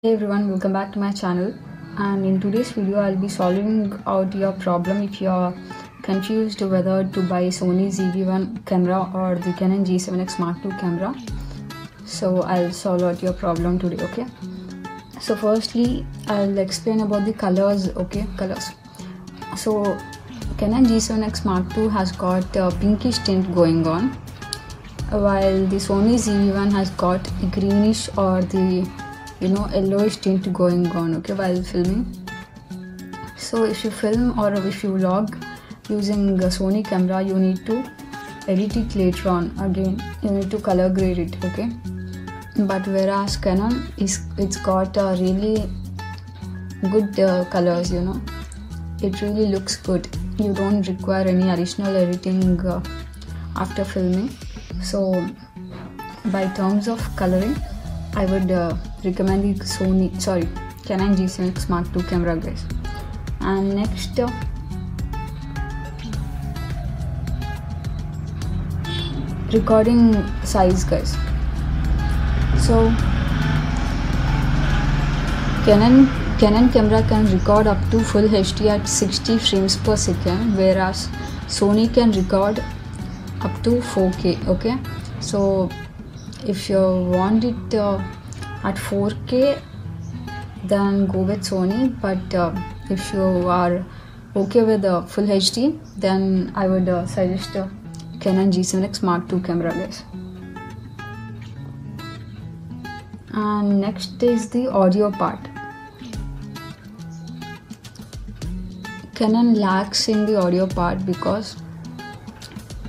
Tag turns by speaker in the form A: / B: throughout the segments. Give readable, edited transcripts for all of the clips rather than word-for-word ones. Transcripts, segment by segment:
A: Hey everyone, welcome back to my channel, and in today's video I'll be solving out your problem if you're confused whether to buy Sony ZV-1 camera or the Canon G7X Mark II camera. So I'll solve out your problem today, okay? So firstly I'll explain about the colors, okay? Colors. So Canon G7X Mark II has got a pinkish tint going on, while the Sony ZV-1 has got a greenish or the yellowish tint going on, okay, while filming. So if you film or if you vlog using a Sony camera, you need to edit it later on. Again, you need to color grade it, okay? But whereas Canon it's got a really good colors, it really looks good. You don't require any additional editing after filming. So by terms of coloring, I would recommend the Canon G7X Mark II camera, guys. And next, recording size, guys. So Canon camera can record up to full HD at 60 frames per second, whereas Sony can record up to 4K, okay? So if you want it at 4K, then go with Sony, but if you are okay with the full HD, then I would suggest Canon G7X Mark II camera, guys. And next is the audio part. Canon lacks in the audio part because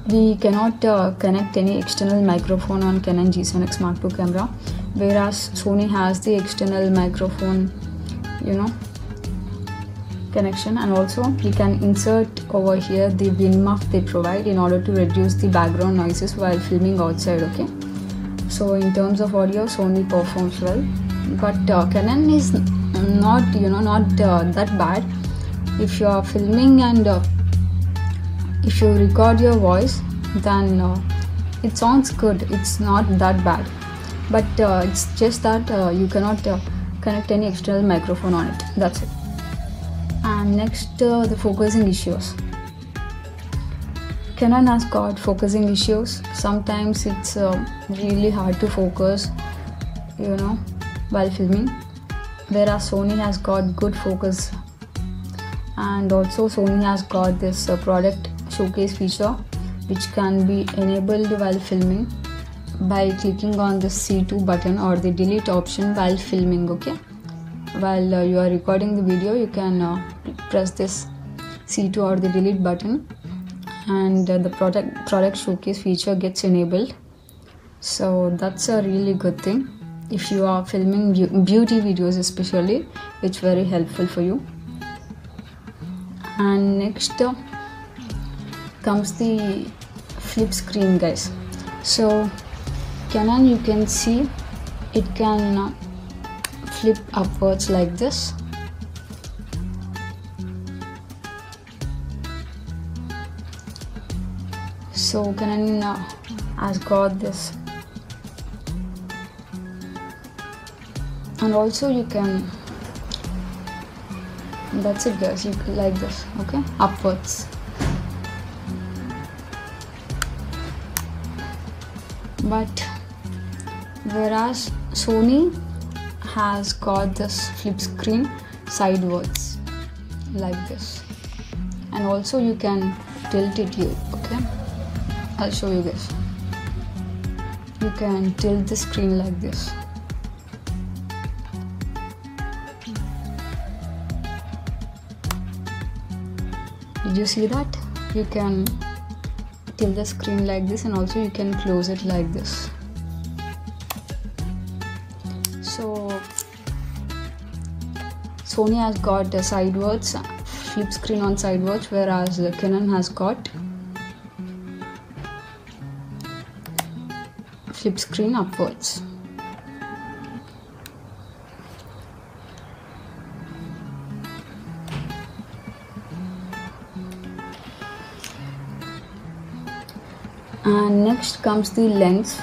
A: we cannot connect any external microphone on Canon G7X Mark II camera, whereas Sony has the external microphone connection, and also we can insert over here the wind muff they provide in order to reduce the background noises while filming outside, okay? So in terms of audio, Sony performs well, but Canon is not that bad. If you are filming and if you record your voice, then it sounds good. It's not that bad, but it's just that you cannot connect any external microphone on it. That's it. And next, the focusing issues. Canon has got focusing issues. Sometimes it's really hard to focus, while filming, whereas Sony has got good focus. And also Sony has got this product showcase feature, which can be enabled while filming by clicking on the C2 button or the delete option while filming, okay? While you are recording the video, you can press this C2 or the delete button, and the product showcase feature gets enabled. So that's a really good thing. If you are filming beauty videos especially, it's very helpful for you. And next comes the flip screen, guys. So Canon, you can see it can flip upwards like this. So Canon has got this, and also you can, that's it, guys, you can like this, okay, upwards. But whereas Sony has got this flip screen sideways like this, and also you can tilt it here, okay? I'll show you this. You can tilt the screen like this. Did you see that? You can tilt the screen like this, and also you can close it like this. So Sony has got a sideways flip screen on sideways, whereas Canon has got flip screen upwards. And next comes the lens.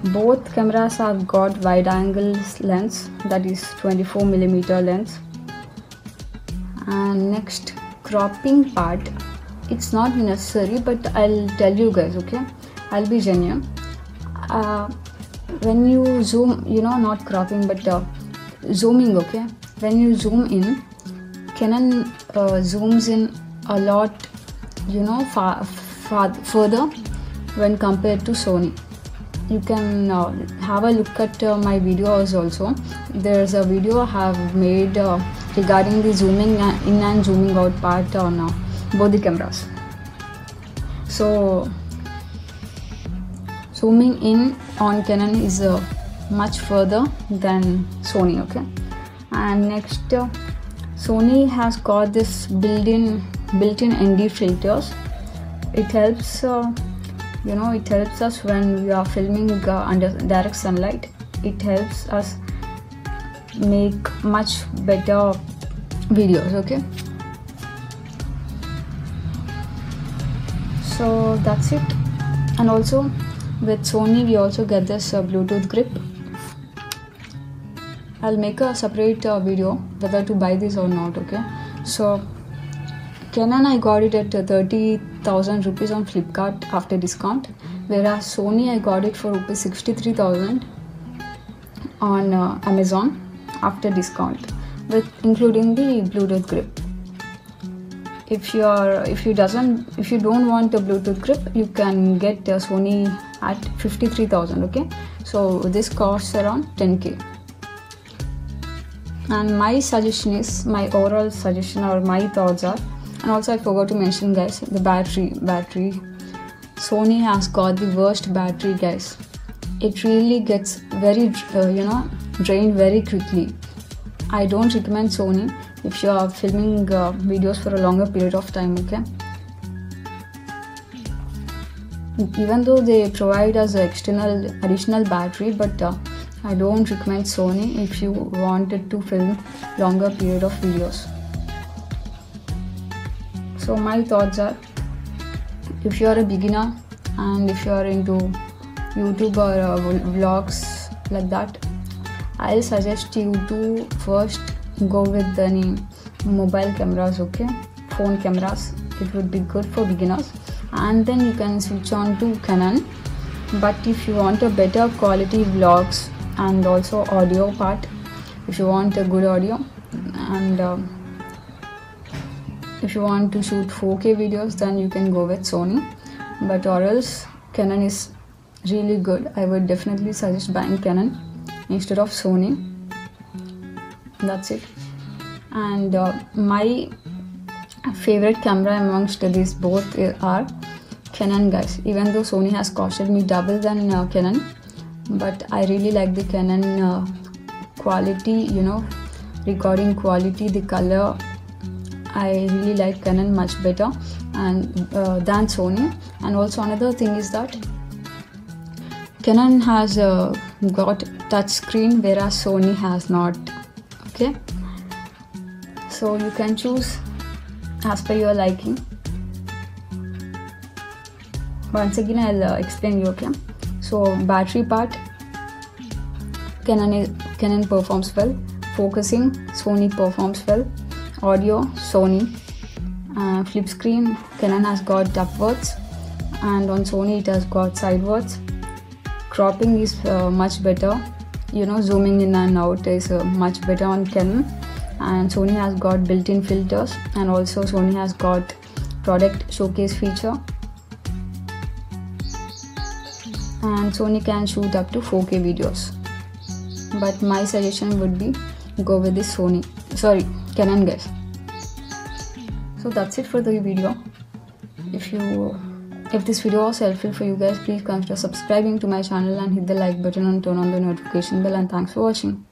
A: Both cameras have got wide angle lens, that is 24mm lens. And next, cropping part, it's not necessary, but I'll tell you guys, okay? I'll be genuine. When you zoom, not cropping but zooming, okay? When you zoom in, Canon zooms in a lot, further when compared to Sony. You can have a look at my videos also. There's a video I have made regarding the zooming in and zooming out part on both the cameras. So zooming in on Canon is much further than Sony, okay? And next, Sony has got this built-in ND filters. It helps it helps us when we are filming under direct sunlight. It helps us make much better videos, okay? So that's it. And also with Sony we also get this Bluetooth grip. I'll make a separate video whether to buy this or not, okay? So Canon, I got it at 30,000 rupees on Flipkart after discount, whereas Sony I got it for rupees 63,000 on Amazon after discount, with including the Bluetooth grip. If you don't want a Bluetooth grip, you can get Sony at 53,000, okay? So this costs around 10k. And my suggestion is, my overall suggestion or my thoughts are, and also I forgot to mention guys, the battery. Sony has got the worst battery, guys. It really gets very drained very quickly. I don't recommend Sony if you are filming videos for a longer period of time, okay? Even though they provide us an additional battery, but I don't recommend Sony if you wanted to film longer period of videos. So my thoughts are, if you are a beginner and if you are into YouTube or vlogs like that, I'll suggest you to first go with the mobile cameras, okay? Phone cameras. It would be good for beginners, and then you can switch on to Canon. But if you want a better quality vlogs and also audio part, if you want a good audio and if you want to shoot 4K videos, then you can go with Sony. But or else Canon is really good. I would definitely suggest buying Canon instead of Sony. That's it. And my favorite camera amongst these both are Canon, guys. Even though Sony has costed me double than Canon, but I really like the Canon quality, recording quality, the color. I really like Canon much better and than Sony. And also another thing is that Canon has got touch screen, whereas Sony has not, okay? So you can choose as per your liking. Once again I'll explain you, okay? So battery part, Canon performs well. Focusing, Sony performs well. Audio, Sony. Flip screen, Canon has got upwards, and on Sony it has got sidewards. Cropping is much better, zooming in and out is much better on Canon. And Sony has got built-in filters, and also Sony has got product showcase feature, and Sony can shoot up to 4K videos. But my suggestion would be go with this Canon, guys. So that's it for the video. If this video was helpful for you guys, please consider subscribing to my channel and hit the like button and turn on the notification bell, and thanks for watching.